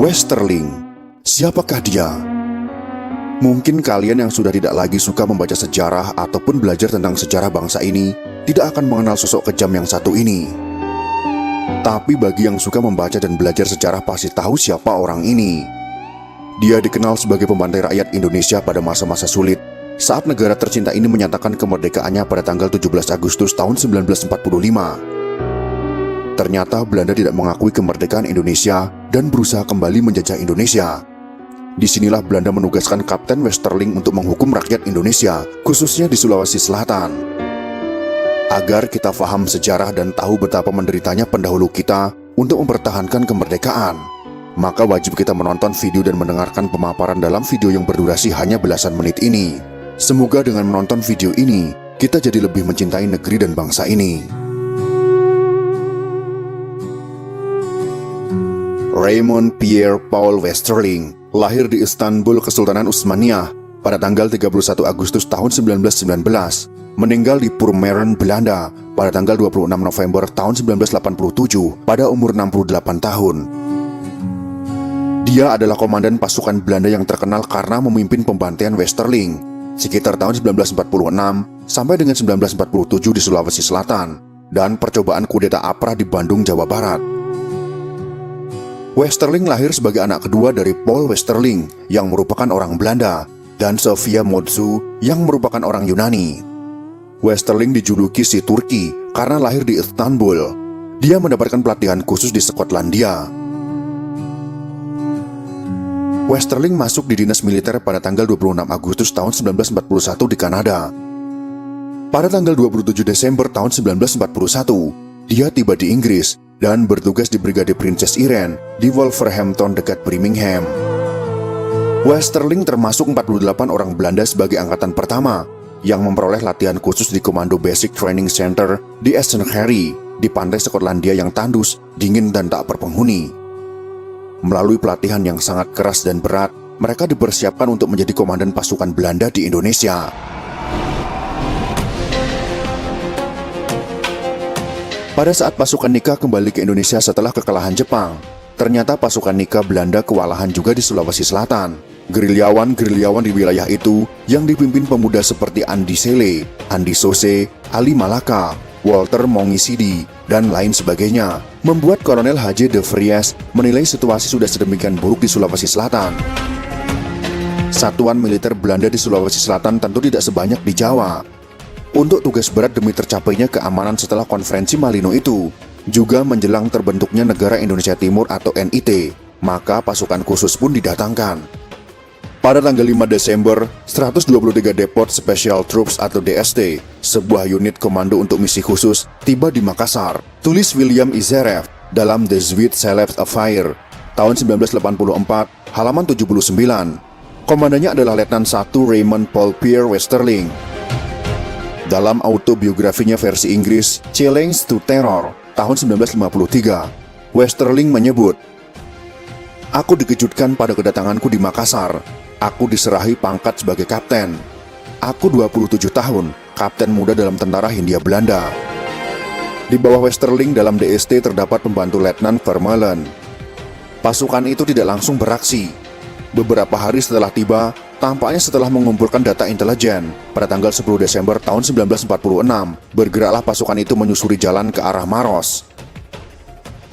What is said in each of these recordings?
Westerling, siapakah dia? Mungkin kalian yang sudah tidak lagi suka membaca sejarah ataupun belajar tentang sejarah bangsa ini tidak akan mengenal sosok kejam yang satu ini. Tapi bagi yang suka membaca dan belajar sejarah pasti tahu siapa orang ini. Dia dikenal sebagai pembantai rakyat Indonesia pada masa-masa sulit saat negara tercinta ini menyatakan kemerdekaannya pada tanggal 17 Agustus tahun 1945. Ternyata Belanda tidak mengakui kemerdekaan Indonesia dan berusaha kembali menjajah Indonesia. Disinilah Belanda menugaskan Kapten Westerling untuk menghukum rakyat Indonesia, khususnya di Sulawesi Selatan. Agar kita paham sejarah dan tahu betapa menderitanya pendahulu kita untuk mempertahankan kemerdekaan, maka wajib kita menonton video dan mendengarkan pemaparan dalam video yang berdurasi hanya belasan menit ini. Semoga dengan menonton video ini, kita jadi lebih mencintai negeri dan bangsa ini. Raymond Pierre Paul Westerling lahir di Istanbul, Kesultanan Utsmaniyah pada tanggal 31 Agustus tahun 1919, meninggal di Purmerend, Belanda pada tanggal 26 November tahun 1987 pada umur 68 tahun. Dia adalah komandan pasukan Belanda yang terkenal karena memimpin pembantaian Westerling sekitar tahun 1946 sampai dengan 1947 di Sulawesi Selatan dan percobaan kudeta Aprah di Bandung, Jawa Barat. Westerling lahir sebagai anak kedua dari Paul Westerling yang merupakan orang Belanda dan Sofia Modzu yang merupakan orang Yunani. Westerling dijuluki si Turki karena lahir di Istanbul. Dia mendapatkan pelatihan khusus di Skotlandia. Westerling masuk di dinas militer pada tanggal 26 Agustus tahun 1941 di Kanada. Pada tanggal 27 Desember tahun 1941, dia tiba di Inggris dan bertugas di Brigade Princess Irene di Wolverhampton dekat Birmingham. Westerling termasuk 48 orang Belanda sebagai angkatan pertama yang memperoleh latihan khusus di Komando Basic Training Center di Eastern Harry di pantai Skotlandia yang tandus, dingin dan tak berpenghuni. Melalui pelatihan yang sangat keras dan berat, mereka dipersiapkan untuk menjadi komandan pasukan Belanda di Indonesia. Pada saat pasukan Nika kembali ke Indonesia setelah kekalahan Jepang, ternyata pasukan Nika Belanda kewalahan juga di Sulawesi Selatan. Gerilyawan-gerilyawan di wilayah itu yang dipimpin pemuda seperti Andi Sele, Andi Sose, Ali Malaka, Walter Mongisidi, dan lain sebagainya, membuat Kolonel H.J. de Vries menilai situasi sudah sedemikian buruk di Sulawesi Selatan. Satuan militer Belanda di Sulawesi Selatan tentu tidak sebanyak di Jawa. Untuk tugas berat demi tercapainya keamanan setelah konferensi Malino itu, juga menjelang terbentuknya Negara Indonesia Timur atau NIT, maka pasukan khusus pun didatangkan. Pada tanggal 5 Desember, 123 Depot Special Troops atau DST, sebuah unit komando untuk misi khusus, tiba di Makassar, tulis William Izerev dalam The Sweet Celebs Affair, tahun 1984, halaman 79. Komandannya adalah Letnan 1 Raymond Paul Pierre Westerling. Dalam autobiografinya versi Inggris, Challenge to Terror, tahun 1953, Westerling menyebut, "Aku dikejutkan pada kedatanganku di Makassar. Aku diserahi pangkat sebagai kapten. Aku 27 tahun, kapten muda dalam tentara Hindia Belanda." Di bawah Westerling dalam DST terdapat pembantu Letnan Vermeulen. Pasukan itu tidak langsung beraksi. Beberapa hari setelah tiba, tampaknya setelah mengumpulkan data intelijen, pada tanggal 10 Desember tahun 1946, bergeraklah pasukan itu menyusuri jalan ke arah Maros,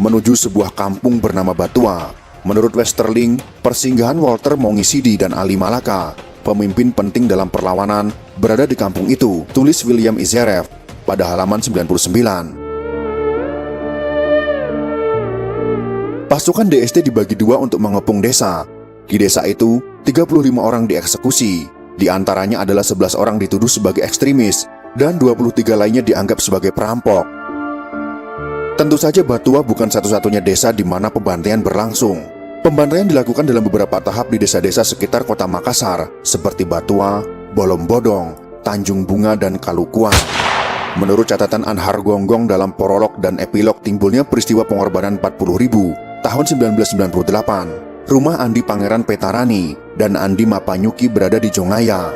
menuju sebuah kampung bernama Batua. Menurut Westerling, persinggahan Walter Mongisidi dan Ali Malaka, pemimpin penting dalam perlawanan, berada di kampung itu, tulis William Izerev pada halaman 99. Pasukan DST dibagi dua untuk mengepung desa. Di desa itu, 35 orang dieksekusi, di antaranya adalah 11 orang dituduh sebagai ekstremis, dan 23 lainnya dianggap sebagai perampok. Tentu saja Batua bukan satu-satunya desa di mana pembantaian berlangsung. Pembantaian dilakukan dalam beberapa tahap di desa-desa sekitar kota Makassar, seperti Batua, Bolombodong, Tanjung Bunga, dan Kalukuan. Menurut catatan Anhar Gonggong dalam prolog dan epilog timbulnya peristiwa pengorbanan 40.000, tahun 1998, rumah Andi Pangeran Petarani dan Andi Mapanyuki berada di Jongaya.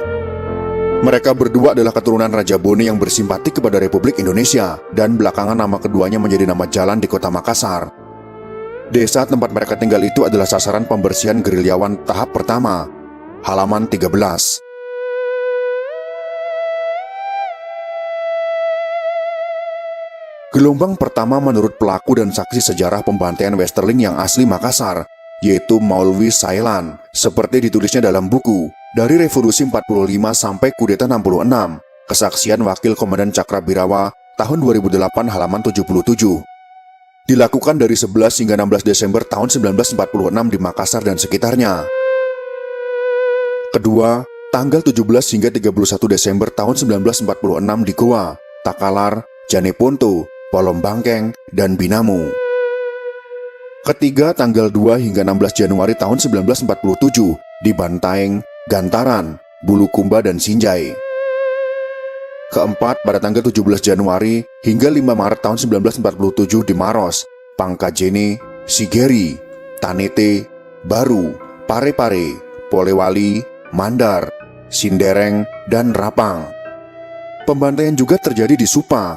Mereka berdua adalah keturunan Raja Bone yang bersimpati kepada Republik Indonesia, dan belakangan nama keduanya menjadi nama jalan di kota Makassar. Desa tempat mereka tinggal itu adalah sasaran pembersihan gerilyawan tahap pertama. Halaman 13. Gelombang pertama menurut pelaku dan saksi sejarah pembantaian Westerling yang asli Makassar, yaitu Maulwi Sailan, seperti ditulisnya dalam buku, dari Revolusi 45 sampai Kudeta 66, kesaksian Wakil Komandan Cakrabirawa, tahun 2008 halaman 77. Dilakukan dari 11 hingga 16 Desember tahun 1946 di Makassar dan sekitarnya. Kedua, tanggal 17 hingga 31 Desember tahun 1946 di Goa, Takalar, Janeponto, Polom Bangkeng, dan Binamu. Ketiga, tanggal 2 hingga 16 Januari tahun 1947 di Bantaeng, Gantaran, Bulukumba, dan Sinjai. Keempat, pada tanggal 17 Januari hingga 5 Maret tahun 1947 di Maros, Pangkajene, Sigeri, Tanete, Baru, Parepare, Polewali, Mandar, Sindereng, dan Rapang. Pembantaian juga terjadi di Supa.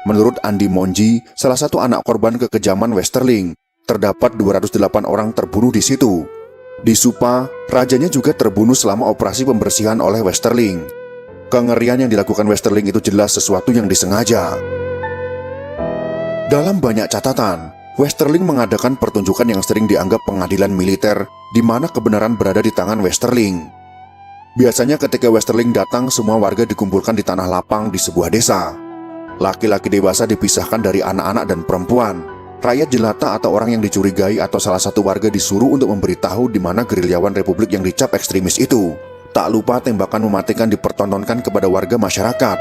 Menurut Andi Monji, salah satu anak korban kekejaman Westerling, terdapat 208 orang terbunuh di situ. Di Supa, rajanya juga terbunuh selama operasi pembersihan oleh Westerling. Kengerian yang dilakukan Westerling itu jelas sesuatu yang disengaja. Dalam banyak catatan, Westerling mengadakan pertunjukan yang sering dianggap pengadilan militer, di mana kebenaran berada di tangan Westerling. Biasanya ketika Westerling datang, semua warga dikumpulkan di tanah lapang di sebuah desa. Laki-laki dewasa dipisahkan dari anak-anak dan perempuan. Rakyat jelata atau orang yang dicurigai atau salah satu warga disuruh untuk memberitahu di mana gerilyawan Republik yang dicap ekstremis itu. Tak lupa tembakan mematikan dipertontonkan kepada warga masyarakat.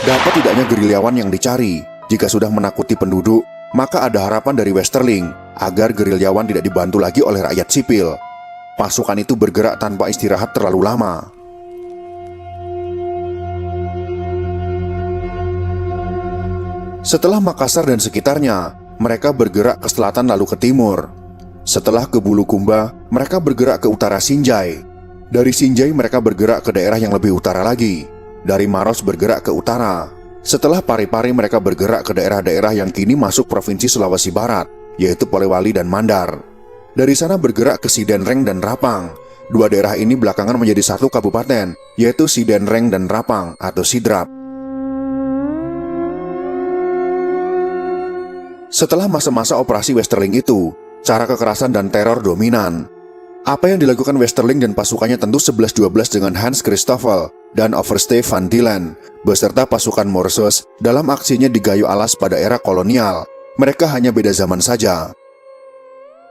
Dapat tidaknya gerilyawan yang dicari. Jika sudah menakuti penduduk, maka ada harapan dari Westerling agar gerilyawan tidak dibantu lagi oleh rakyat sipil. Pasukan itu bergerak tanpa istirahat terlalu lama. Setelah Makassar dan sekitarnya, mereka bergerak ke selatan lalu ke timur. Setelah ke Bulukumba, mereka bergerak ke utara Sinjai. Dari Sinjai mereka bergerak ke daerah yang lebih utara lagi. Dari Maros bergerak ke utara. Setelah Parepare mereka bergerak ke daerah-daerah yang kini masuk Provinsi Sulawesi Barat, yaitu Polewali dan Mandar. Dari sana bergerak ke Sidenreng dan Rapang. Dua daerah ini belakangan menjadi satu kabupaten, yaitu Sidenreng dan Rapang atau Sidrap. Setelah masa-masa operasi Westerling itu, cara kekerasan dan teror dominan. Apa yang dilakukan Westerling dan pasukannya tentu 11-12 dengan Hans Christoffel dan Overste van Dillen beserta pasukan Morses dalam aksinya di Gayo Alas pada era kolonial. Mereka hanya beda zaman saja.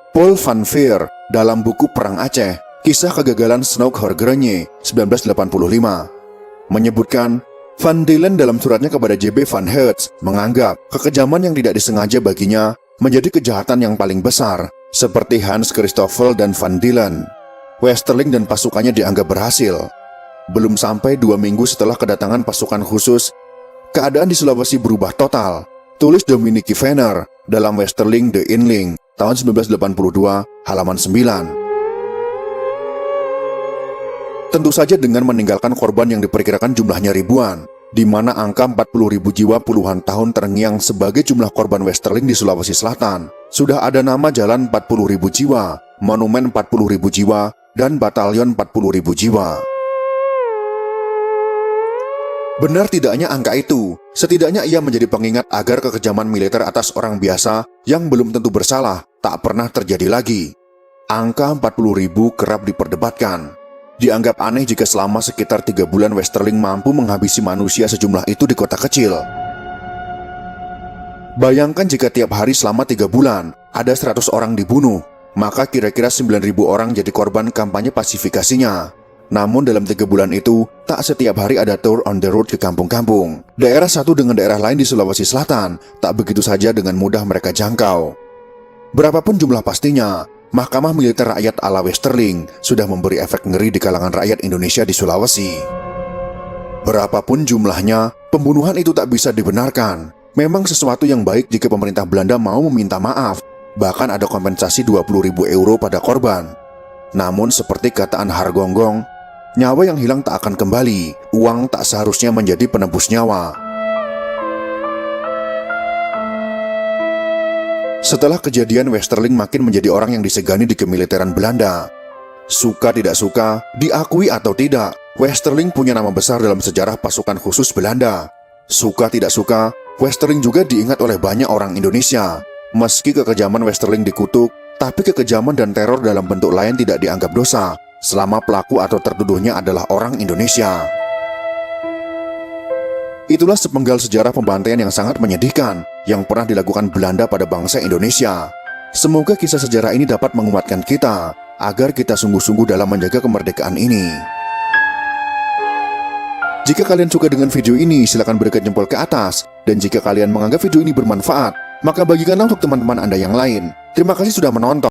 Paul van Veer dalam buku Perang Aceh, Kisah Kegagalan Snoek Horgrenje 1985 menyebutkan Van Dillen dalam suratnya kepada J.B. van Hertz menganggap kekejaman yang tidak disengaja baginya menjadi kejahatan yang paling besar, seperti Hans Christoffel dan Van Dillen. Westerling dan pasukannya dianggap berhasil. Belum sampai 2 minggu setelah kedatangan pasukan khusus, keadaan di Sulawesi berubah total. Tulis Dominique Venner dalam Westerling The Inling tahun 1982 halaman 9. Tentu saja dengan meninggalkan korban yang diperkirakan jumlahnya ribuan, di mana angka 40.000 jiwa puluhan tahun terngiang sebagai jumlah korban Westerling di Sulawesi Selatan. Sudah ada nama jalan 40.000 jiwa, monumen 40.000 jiwa, dan batalion 40.000 jiwa. Benar tidaknya angka itu, setidaknya ia menjadi pengingat agar kekejaman militer atas orang biasa yang belum tentu bersalah tak pernah terjadi lagi. Angka 40.000 kerap diperdebatkan. Dianggap aneh jika selama sekitar 3 bulan Westerling mampu menghabisi manusia sejumlah itu di kota kecil. Bayangkan jika tiap hari selama 3 bulan ada 100 orang dibunuh, maka kira-kira 9.000 orang jadi korban kampanye pasifikasinya. Namun dalam 3 bulan itu, tak setiap hari ada tour on the road ke kampung-kampung. Daerah satu dengan daerah lain di Sulawesi Selatan, tak begitu saja dengan mudah mereka jangkau. Berapapun jumlah pastinya, Mahkamah Militer Rakyat ala Westerling sudah memberi efek ngeri di kalangan rakyat Indonesia di Sulawesi. Berapapun jumlahnya, pembunuhan itu tak bisa dibenarkan. Memang sesuatu yang baik jika pemerintah Belanda mau meminta maaf, bahkan ada kompensasi 20.000 euro pada korban. Namun seperti kataan Hargonggong, nyawa yang hilang tak akan kembali, uang tak seharusnya menjadi penebus nyawa. Setelah kejadian, Westerling makin menjadi orang yang disegani di kemiliteran Belanda. Suka tidak suka, diakui atau tidak, Westerling punya nama besar dalam sejarah pasukan khusus Belanda. Suka tidak suka, Westerling juga diingat oleh banyak orang Indonesia. Meski kekejaman Westerling dikutuk, tapi kekejaman dan teror dalam bentuk lain tidak dianggap dosa, selama pelaku atau tertuduhnya adalah orang Indonesia. Itulah sepenggal sejarah pembantaian yang sangat menyedihkan yang pernah dilakukan Belanda pada bangsa Indonesia. Semoga kisah sejarah ini dapat menguatkan kita agar kita sungguh-sungguh dalam menjaga kemerdekaan ini. Jika kalian suka dengan video ini, silakan berikan jempol ke atas. Dan jika kalian menganggap video ini bermanfaat, maka bagikanlah untuk teman-teman Anda yang lain. Terima kasih sudah menonton.